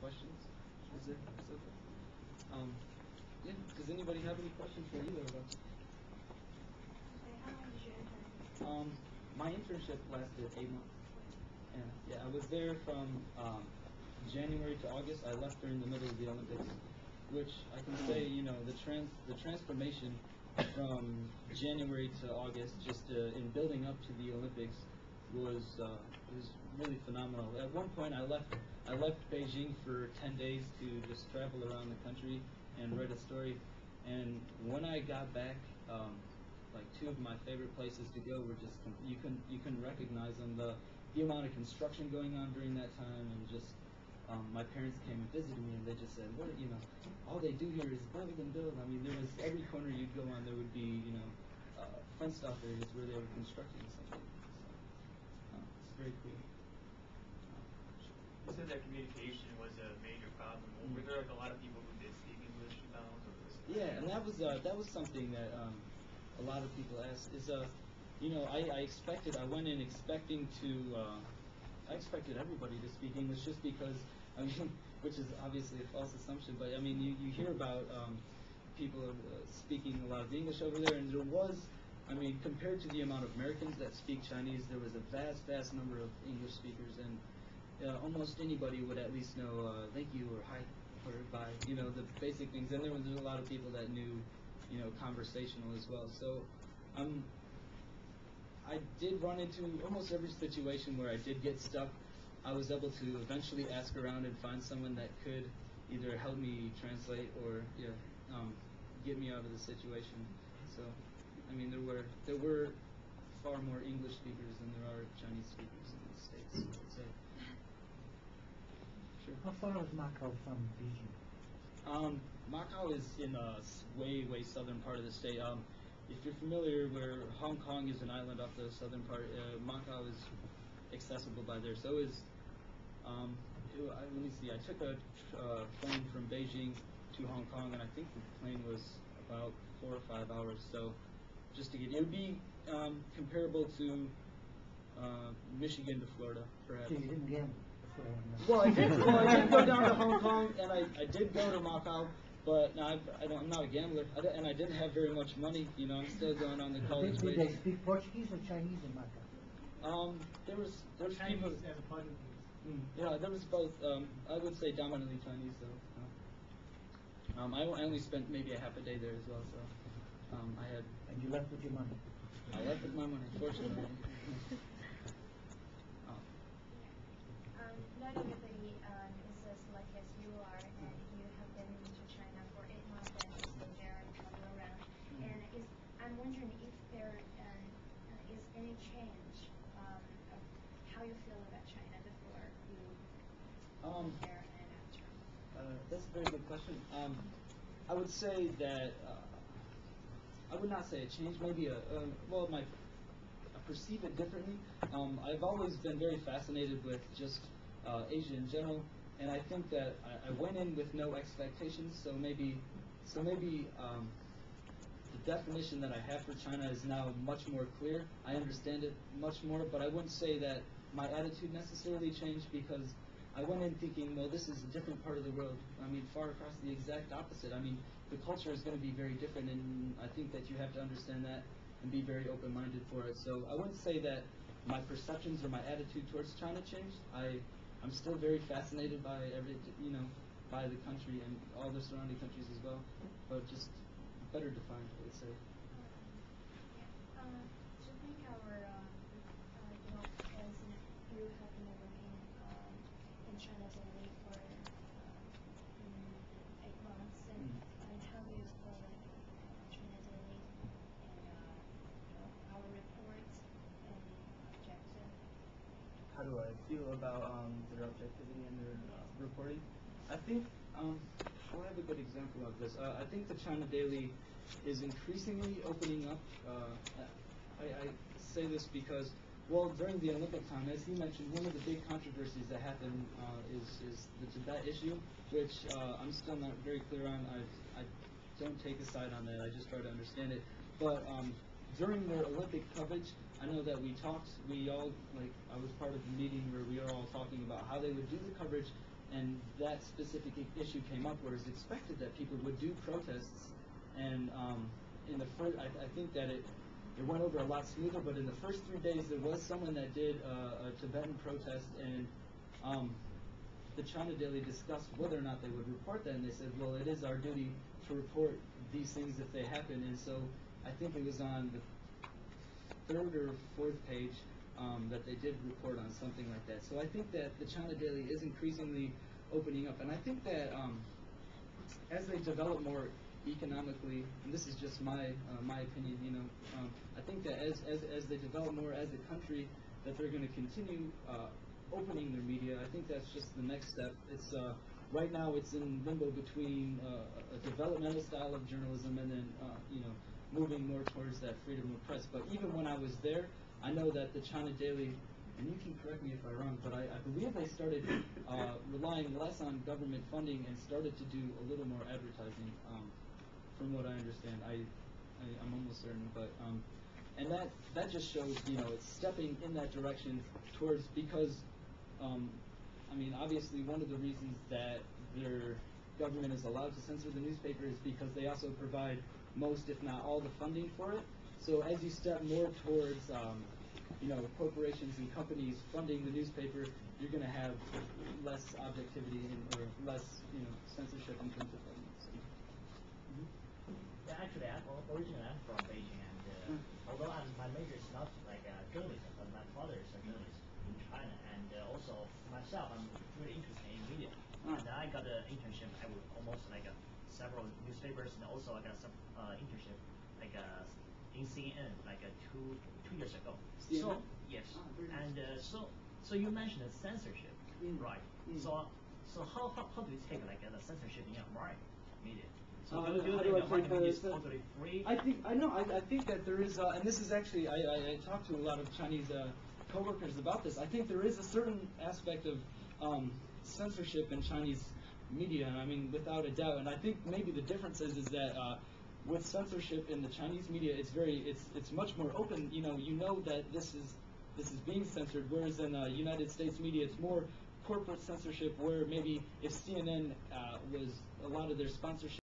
questions? Is it? Yeah. Does anybody have any questions for either of us? How long did you intern? My internship lasted 8 months. And yeah, I was there from January to August. I left during the middle of the Olympics, which I can say, you know, the transformation from January to August, just in building up to the Olympics, was really phenomenal. At one point, I left Beijing for 10 days to just travel around the country and write a story. And when I got back, like two of my favorite places to go were just you can recognize them, the amount of construction going on during that time, and just my parents came and visited me, and they just said, what, you know, all they do here is build and build. I mean, there was every corner you'd go on, there would be, you know, front stop areas where they were constructing something. So it's very cool. You said that communication was a major problem. Were there like a lot of people who did speak English about? Yeah, and that was something that a lot of people asked. Is you know, I went in expecting to I expected everybody to speak English just because, I mean, which is obviously a false assumption, but I mean, you hear about people speaking a lot of English over there, and there was, I mean, compared to the amount of Americans that speak Chinese, there was a vast number of English speakers, and almost anybody would at least know thank you or hi or bye, you know, the basic things. And there's a lot of people that knew, you know, conversational as well. So I did run into almost every situation where I did get stuck. I was able to eventually ask around and find someone that could either help me translate or get me out of the situation. So, I mean, there were far more English speakers than there are Chinese speakers in the States, I would say. Sure. How far is Macau from Beijing? Macau is in a way southern part of the state. If you're familiar where Hong Kong is an island off the southern part, Macau is accessible by there. So is, let me see, I took a plane from Beijing to Hong Kong, and I think the plane was about 4 or 5 hours. So just to get, it would be comparable to Michigan to Florida, perhaps. So you didn't gamble? Well, I did go down to Hong Kong, and I did go to Macau. But no, I'm not a gambler, and I didn't have very much money. You know, I'm still going on the college Did wages. they speak Portuguese or Chinese in Macau? There was Chinese people. as a Portuguese. Yeah, there was both. I would say dominantly Chinese, though. I only spent maybe a half a day there as well, so I had. And you left with your money? I left with my money, fortunately. Not everybody is like as you are, and you have been into China for 8 months and still there and travel around. And I'm wondering if there is any change of how you feel about China before you there and after. That's a very good question. I would say that I would not say a change. Maybe I perceive it differently. I've always been very fascinated with just Asia in general, and I think that I went in with no expectations. So maybe the definition that I have for China is now much more clear. I understand it much more, but I wouldn't say that my attitude necessarily changed, because I went in thinking, well, this is a different part of the world. I mean, far across the exact opposite. I mean, the culture is going to be very different, and I think that you have to understand that and be very open-minded for it. So I wouldn't say that my perceptions or my attitude towards China changed. I'm still very fascinated by by the country and all the surrounding countries as well, but just better defined, I would say. Do you think our, as you have been working in China daily for 8 months, and how do you feel China daily and our reports and objective? How do I feel about their objectivity and their reporting? I think I have a good example of this. I think the China Daily is increasingly opening up. I say this because, well, during the Olympic time, as you mentioned, one of the big controversies that happened is the Tibet issue, which I'm still not very clear on. I don't take a side on that. I just try to understand it. But during their Olympic coverage, I know that we all, like, I was part of the meeting where we were all talking about how they would do the coverage, and that specific issue came up where it's expected that people would do protests, and in the first, I think that it went over a lot smoother, but in the first 3 days there was someone that did a Tibetan protest, and the China Daily discussed whether or not they would report that, and they said, well, it is our duty to report these things if they happen. And so I think it was on the 3rd or 4th page that they did report on something like that. So I think that the China Daily is increasingly opening up, and I think that as they develop more economically, and this is just my opinion, you know, I think that as they develop more as a country, that they're going to continue opening their media. I think that's just the next step. It's right now it's in limbo between a developmental style of journalism and then you know, moving more towards that freedom of press. But even when I was there, I know that the China Daily, and you can correct me if I'm wrong, but I believe they started relying less on government funding and started to do a little more advertising, from what I understand. I'm almost certain, but and that just shows, you know, it's stepping in that direction towards, because I mean, obviously one of the reasons that their government is allowed to censor the newspaper is because they also provide most, if not all, the funding for it. So as you step more towards, you know, corporations and companies funding the newspaper, you're going to have less objectivity or less, you know, censorship in terms of funding. So. Yeah, actually, originally I'm from Beijing, and although my major is not like journalism, but my father is a journalist in China, and also myself, I'm really interested in media. And I got an internship. I would almost like several newspapers, and also I got some internship like in CNN like two years ago. CNN? So yes, and so you mentioned censorship, right? So how do you take like the censorship in American media? So do you think American media is totally free? I think that there is, and this is actually, I talked to a lot of Chinese coworkers about this. I think there is a certain aspect of censorship in Chinese media, I mean, without a doubt. And I think maybe the difference is that with censorship in the Chinese media, it's much more open. You know that this is being censored, whereas in United States media, it's more corporate censorship, where maybe if CNN was, a lot of their sponsorship